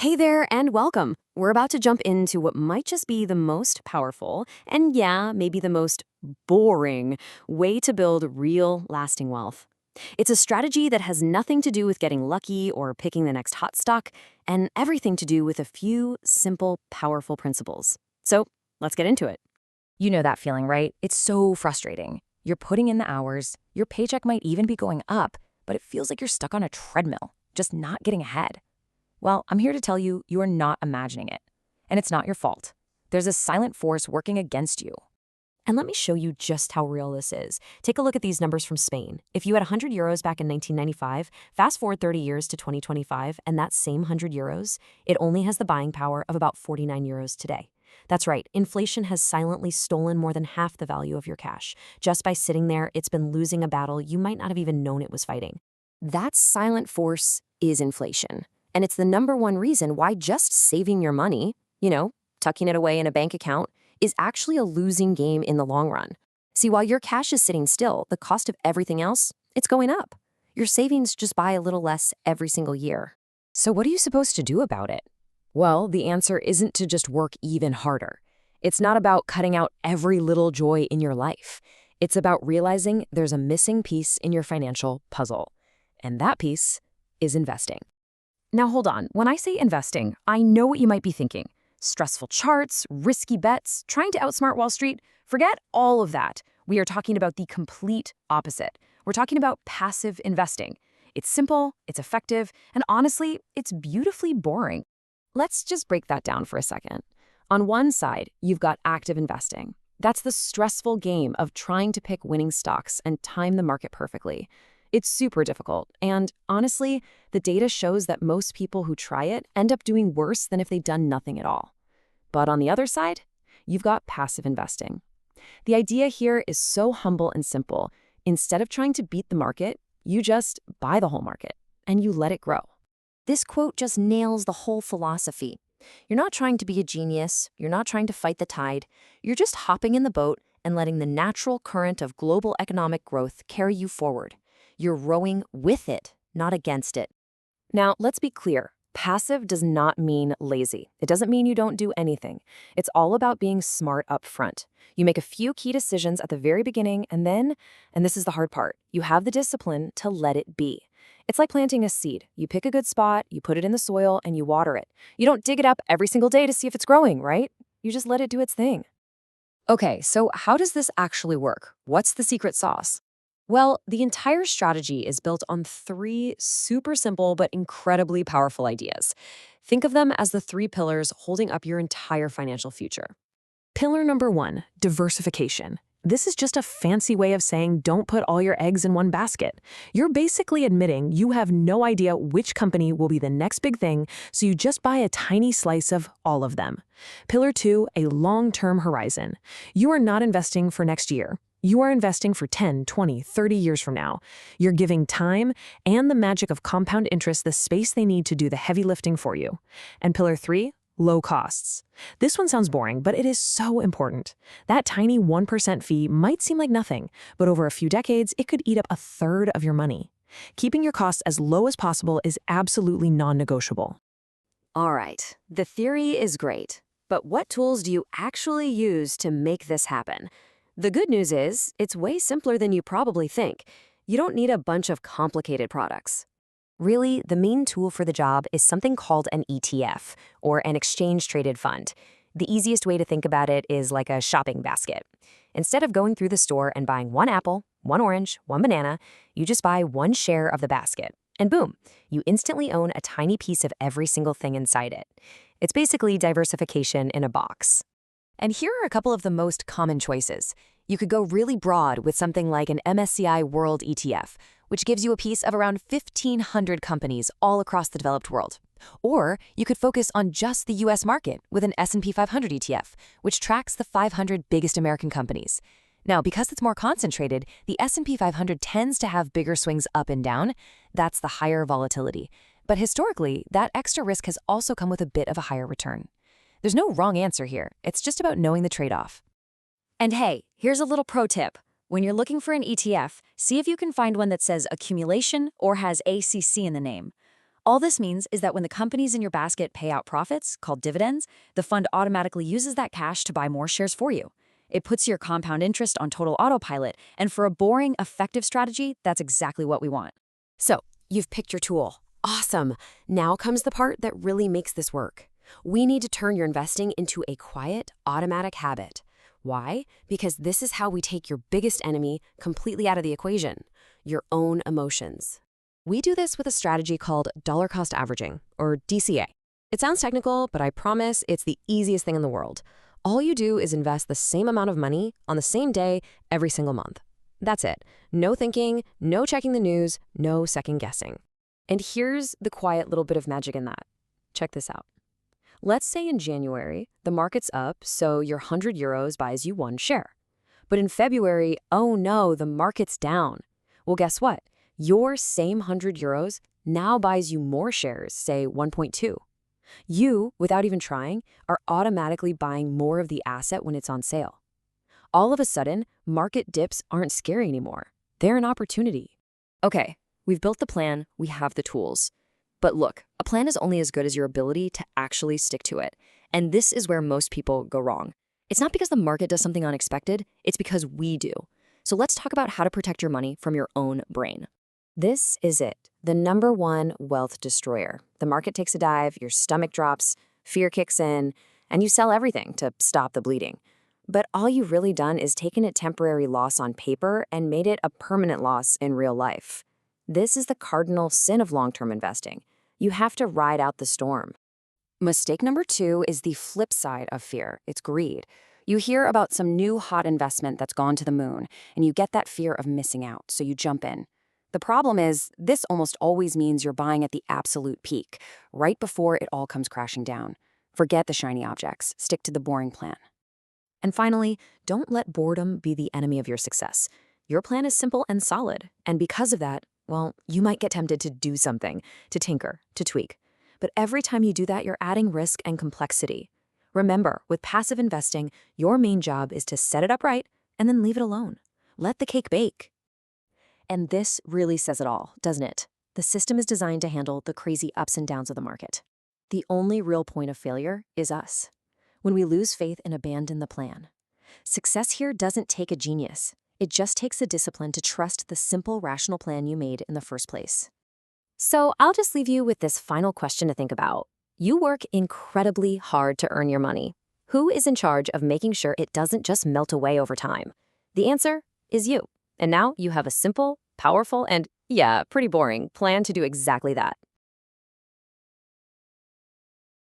Hey there, and welcome. We're about to jump into what might just be the most powerful, and yeah, maybe the most boring way to build real, lasting wealth. It's a strategy that has nothing to do with getting lucky or picking the next hot stock, and everything to do with a few simple, powerful principles. So let's get into it. You know that feeling, right? It's so frustrating. You're putting in the hours, your paycheck might even be going up, but it feels like you're stuck on a treadmill, just not getting ahead. Well, I'm here to tell you, you are not imagining it. And it's not your fault. There's a silent force working against you. And let me show you just how real this is. Take a look at these numbers from Spain. If you had 100 euros back in 1995, fast forward 30 years to 2025, and that same 100 euros, it only has the buying power of about 49 euros today. That's right, inflation has silently stolen more than half the value of your cash. Just by sitting there, it's been losing a battle you might not have even known it was fighting. That silent force is inflation. And it's the number one reason why just saving your money, tucking it away in a bank account, is actually a losing game in the long run. See, while your cash is sitting still, the cost of everything else, it's going up. Your savings just buy a little less every single year. So what are you supposed to do about it? Well, the answer isn't to just work even harder. It's not about cutting out every little joy in your life. It's about realizing there's a missing piece in your financial puzzle. And that piece is investing. Now hold on, when I say investing, I know what you might be thinking. Stressful charts, risky bets, trying to outsmart Wall Street. Forget all of that. We are talking about the complete opposite. We're talking about passive investing. It's simple, it's effective, and honestly, it's beautifully boring. Let's just break that down for a second. On one side, you've got active investing. That's the stressful game of trying to pick winning stocks and time the market perfectly. It's super difficult, and honestly, the data shows that most people who try it end up doing worse than if they'd done nothing at all. But on the other side, you've got passive investing. The idea here is so humble and simple. Instead of trying to beat the market, you just buy the whole market, and you let it grow. This quote just nails the whole philosophy. You're not trying to be a genius, you're not trying to fight the tide, you're just hopping in the boat and letting the natural current of global economic growth carry you forward. You're rowing with it, not against it. Now, let's be clear. Passive does not mean lazy. It doesn't mean you don't do anything. It's all about being smart up front. You make a few key decisions at the very beginning, and then, and this is the hard part, you have the discipline to let it be. It's like planting a seed. You pick a good spot, you put it in the soil, and you water it. You don't dig it up every single day to see if it's growing, right? You just let it do its thing. Okay, so how does this actually work? What's the secret sauce? Well, the entire strategy is built on three super simple but incredibly powerful ideas. Think of them as the three pillars holding up your entire financial future. Pillar number one, diversification. This is just a fancy way of saying don't put all your eggs in one basket. You're basically admitting you have no idea which company will be the next big thing, so you just buy a tiny slice of all of them. Pillar two, a long-term horizon. You are not investing for next year. You are investing for 10, 20, 30 years from now. You're giving time and the magic of compound interest the space they need to do the heavy lifting for you. And pillar three, low costs. This one sounds boring, but it is so important. That tiny 1% fee might seem like nothing, but over a few decades, it could eat up a third of your money. Keeping your costs as low as possible is absolutely non-negotiable. All right, the theory is great, but what tools do you actually use to make this happen? The good news is, it's way simpler than you probably think. You don't need a bunch of complicated products. Really, the main tool for the job is something called an ETF, or an exchange-traded fund. The easiest way to think about it is like a shopping basket. Instead of going through the store and buying one apple, one orange, one banana, you just buy one share of the basket. And boom, you instantly own a tiny piece of every single thing inside it. It's basically diversification in a box. And here are a couple of the most common choices. You could go really broad with something like an MSCI World ETF, which gives you a piece of around 1,500 companies all across the developed world. Or you could focus on just the US market with an S&P 500 ETF, which tracks the 500 biggest American companies. Now, because it's more concentrated, the S&P 500 tends to have bigger swings up and down. That's the higher volatility. But historically, that extra risk has also come with a bit of a higher return. There's no wrong answer here. It's just about knowing the trade-off. And hey, here's a little pro tip. When you're looking for an ETF, see if you can find one that says accumulation or has ACC in the name. All this means is that when the companies in your basket pay out profits, called dividends, the fund automatically uses that cash to buy more shares for you. It puts your compound interest on total autopilot, and for a boring, effective strategy, that's exactly what we want. So, you've picked your tool. Awesome. Now comes the part that really makes this work. We need to turn your investing into a quiet, automatic habit. Why? Because this is how we take your biggest enemy completely out of the equation, your own emotions. We do this with a strategy called dollar cost averaging, or DCA. It sounds technical, but I promise it's the easiest thing in the world. All you do is invest the same amount of money on the same day every single month. That's it. No thinking, no checking the news, no second guessing. And here's the quiet little bit of magic in that. Check this out. Let's say in January, the market's up, so your €100 buys you 1 share. But in February, oh no, the market's down. Well, guess what? Your same €100 now buys you more shares, say 1.2. You, without even trying, are automatically buying more of the asset when it's on sale. All of a sudden, market dips aren't scary anymore. They're an opportunity. Okay, we've built the plan, we have the tools. But look, a plan is only as good as your ability to actually stick to it. And this is where most people go wrong. It's not because the market does something unexpected, it's because we do. So let's talk about how to protect your money from your own brain. This is it, the #1 wealth destroyer. The market takes a dive, your stomach drops, fear kicks in, and you sell everything to stop the bleeding. But all you've really done is taken a temporary loss on paper and made it a permanent loss in real life. This is the cardinal sin of long-term investing. You have to ride out the storm. Mistake number 2 is the flip side of fear. It's greed. You hear about some new hot investment that's gone to the moon, and you get that fear of missing out, so you jump in. The problem is, this almost always means you're buying at the absolute peak, right before it all comes crashing down. Forget the shiny objects. Stick to the boring plan. And finally, don't let boredom be the enemy of your success. Your plan is simple and solid, and because of that, well, you might get tempted to do something, to tinker, to tweak. But every time you do that, you're adding risk and complexity. Remember, with passive investing, your main job is to set it up right and then leave it alone. Let the cake bake. And this really says it all, doesn't it? The system is designed to handle the crazy ups and downs of the market. The only real point of failure is us. When we lose faith and abandon the plan. Success here doesn't take a genius. It just takes the discipline to trust the simple, rational plan you made in the first place. So I'll just leave you with this final question to think about. You work incredibly hard to earn your money. Who is in charge of making sure it doesn't just melt away over time? The answer is you. And now you have a simple, powerful, and, yeah, pretty boring plan to do exactly that.